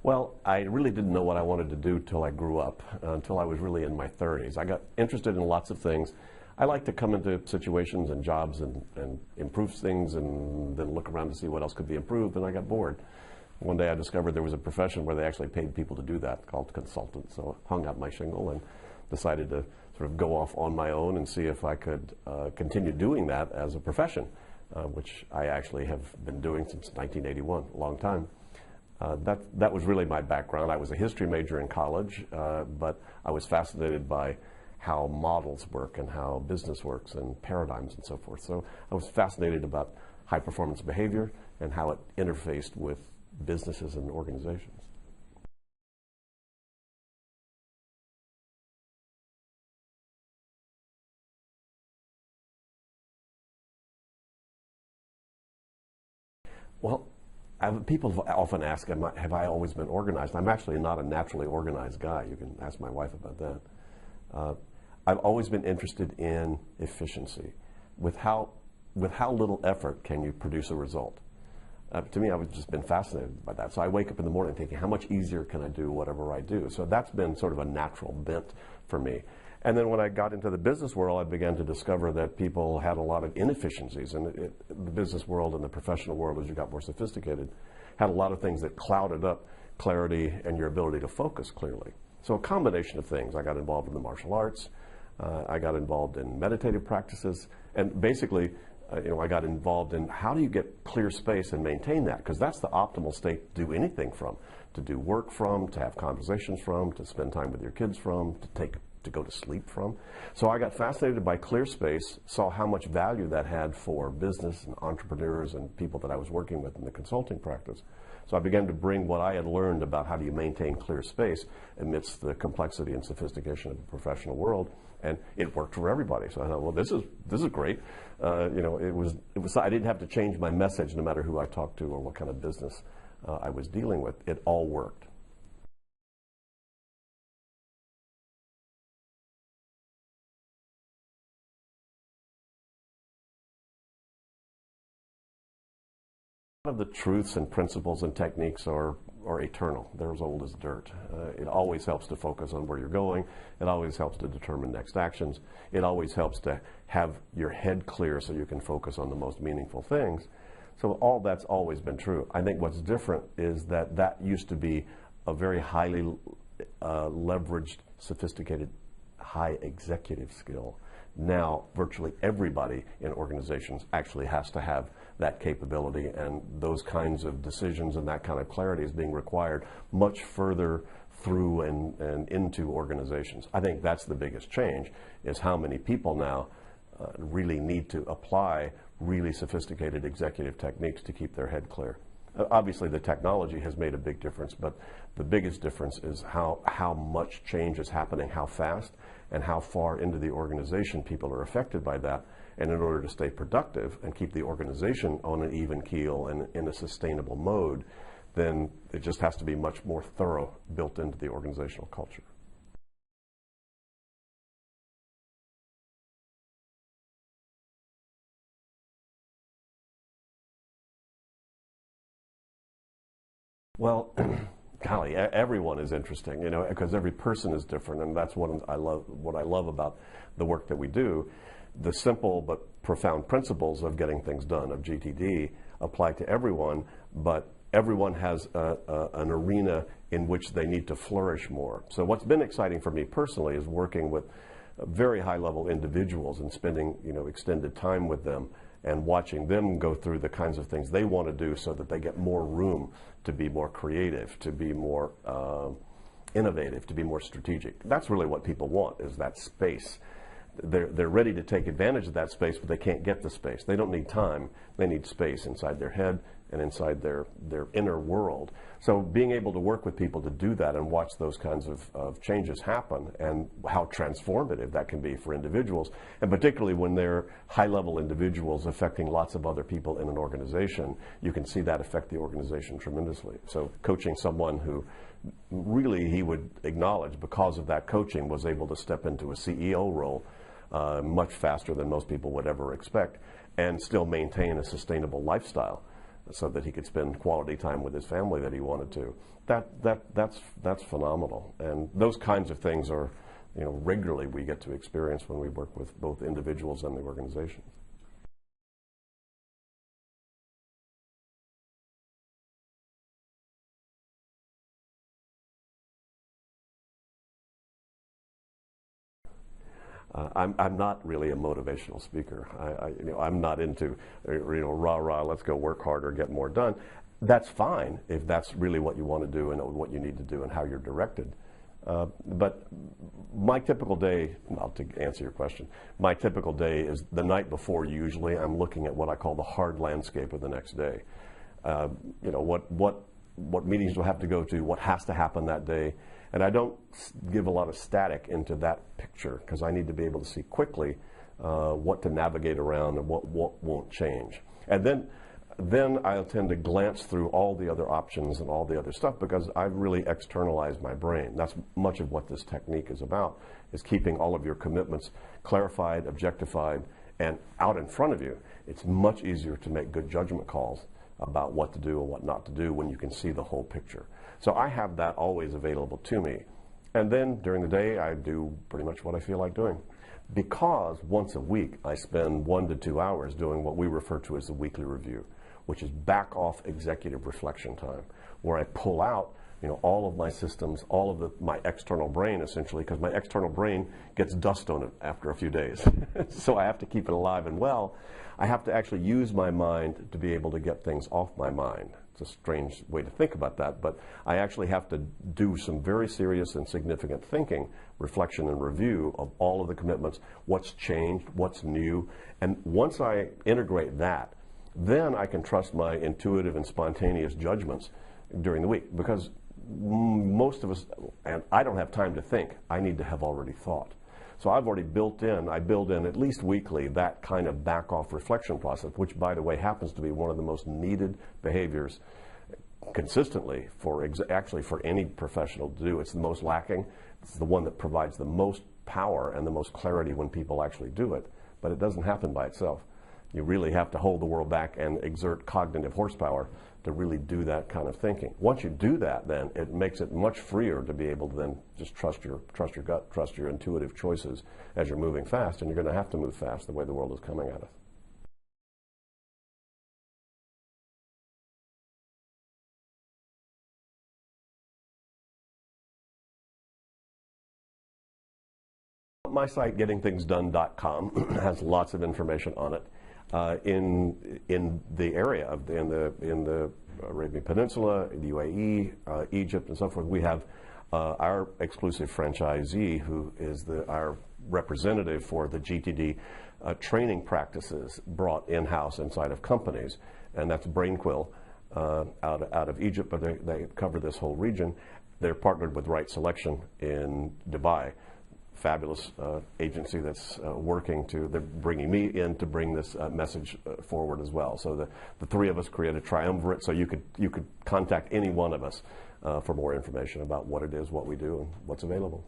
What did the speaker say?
Well, I really didn't know what I wanted to do till I grew up, until I was really in my 30s. I got interested in lots of things. I like to come into situations and jobs and improve things and then look around to see what else could be improved, and I got bored. One day I discovered there was a profession where they actually paid people to do that, called consultant. So I hung up my shingle and decided to sort of go off on my own and see if I could continue doing that as a profession, which I actually have been doing since 1981, a long time. That was really my background. I was a history major in college, but I was fascinated by how models work and how business works and paradigms and so forth. So I was fascinated about high performance behavior and how it interfaced with businesses and organizations. Well, people often ask, have I always been organized? I'm actually not a naturally organized guy. You can ask my wife about that. I've always been interested in efficiency. With how little effort can you produce a result? To me, I've just been fascinated by that. So I wake up in the morning thinking, how much easier can I do whatever I do? So that's been sort of a natural bent for me. And then when I got into the business world, I began to discover that people had a lot of inefficiencies. And the business world and the professional world, as you got more sophisticated, had a lot of things that clouded up clarity and your ability to focus clearly. So a combination of things. I got involved in the martial arts. I got involved in meditative practices. And basically, I got involved in how do you get clear space and maintain that? Because that's the optimal state to do anything from, to do work from, to have conversations from, to spend time with your kids from, to go to sleep from. So I got fascinated by clear space, saw how much value that had for business and entrepreneurs and people that I was working with in the consulting practice. So I began to bring what I had learned about how do you maintain clear space amidst the complexity and sophistication of the professional world, and it worked for everybody. So I thought, well, this is great. It was I didn't have to change my message no matter who I talked to or what kind of business I was dealing with. It all worked. Of the truths and principles and techniques are eternal. They're as old as dirt. It always helps to focus on where you're going. It always helps to determine next actions. It always helps to have your head clear so you can focus on the most meaningful things. So all that's always been true. I think what's different is that used to be a very highly leveraged, sophisticated, high executive skill. Now, virtually everybody in organizations actually has to have that capability, and those kinds of decisions and that kind of clarity is being required much further through and into organizations. I think that's the biggest change, is how many people now really need to apply really sophisticated executive techniques to keep their head clear. Obviously, the technology has made a big difference, but the biggest difference is how much change is happening, how fast, and how far into the organization people are affected by that. And in order to stay productive and keep the organization on an even keel and in a sustainable mode, then it just has to be much more thorough, built into the organizational culture. Well, golly, everyone is interesting, because every person is different, and that's what I love about the work that we do. The simple but profound principles of getting things done, of GTD, apply to everyone, but everyone has an arena in which they need to flourish more. So what's been exciting for me personally is working with very high-level individuals and spending extended time with them and watching them go through the kinds of things they want to do so that they get more room to be more creative, to be more innovative, to be more strategic. That's really what people want, is that space. They're ready to take advantage of that space, but they can't get the space. They don't need time. They need space inside their head and inside their inner world. So being able to work with people to do that and watch those kinds of changes happen, and how transformative that can be for individuals, and particularly when they're high-level individuals affecting lots of other people in an organization, you can see that affect the organization tremendously. So coaching someone who really, he would acknowledge, because of that coaching, was able to step into a CEO role much faster than most people would ever expect, and still maintain a sustainable lifestyle. so that he could spend quality time with his family that he wanted to. That's phenomenal. And those kinds of things are, regularly we get to experience when we work with both individuals and the organizations. I'm not really a motivational speaker. I'm not into, rah, rah, let's go work harder, get more done. That's fine if that's really what you want to do and what you need to do and how you're directed. But my typical day, well, to answer your question, my typical day is the night before. Usually I'm looking at what I call the hard landscape of the next day. What meetings do I have to go to, what has to happen that day. And I don't give a lot of static into that picture because I need to be able to see quickly what to navigate around and what won't change. And then I'll tend to glance through all the other options and all the other stuff because I've really externalized my brain. That's much of what this technique is about, is keeping all of your commitments clarified, objectified, and out in front of you. It's much easier to make good judgment calls about what to do and what not to do when you can see the whole picture. So I have that always available to me. And then during the day, I do pretty much what I feel like doing. Because once a week, I spend 1 to 2 hours doing what we refer to as the weekly review, which is back off executive reflection time, where I pull out all of my systems, all of my external brain, essentially, because my external brain gets dust on it after a few days. So I have to keep it alive and well. I have to actually use my mind to be able to get things off my mind. It's a strange way to think about that, but I actually have to do some very serious and significant thinking, reflection, and review of all of the commitments, what's changed, what's new. And once I integrate that, then I can trust my intuitive and spontaneous judgments during the week, because most of us, and I don't have time to think, I need to have already thought. So I've already build in at least weekly that kind of back off reflection process, which by the way happens to be one of the most needed behaviors consistently actually for any professional to do. It's the most lacking. It's the one that provides the most power and the most clarity when people actually do it, but it doesn't happen by itself. You really have to hold the world back and exert cognitive horsepower to really do that kind of thinking. Once you do that, then it makes it much freer to be able to then just trust your gut, trust your intuitive choices as you're moving fast, and you're going to have to move fast the way the world is coming at us. My site, gettingthingsdone.com, has lots of information on it. In the area in the Arabian Peninsula, the UAE, Egypt, and so forth, we have our exclusive franchisee, who is our representative for the GTD training practices brought in-house inside of companies, and that's Brainquill out of Egypt, but they cover this whole region. They're partnered with Right Selection in Dubai. Fabulous agency that's they're bringing me in to bring this message forward as well. So the three of us create a triumvirate, so you could contact any one of us for more information about what it is, what we do, and what's available.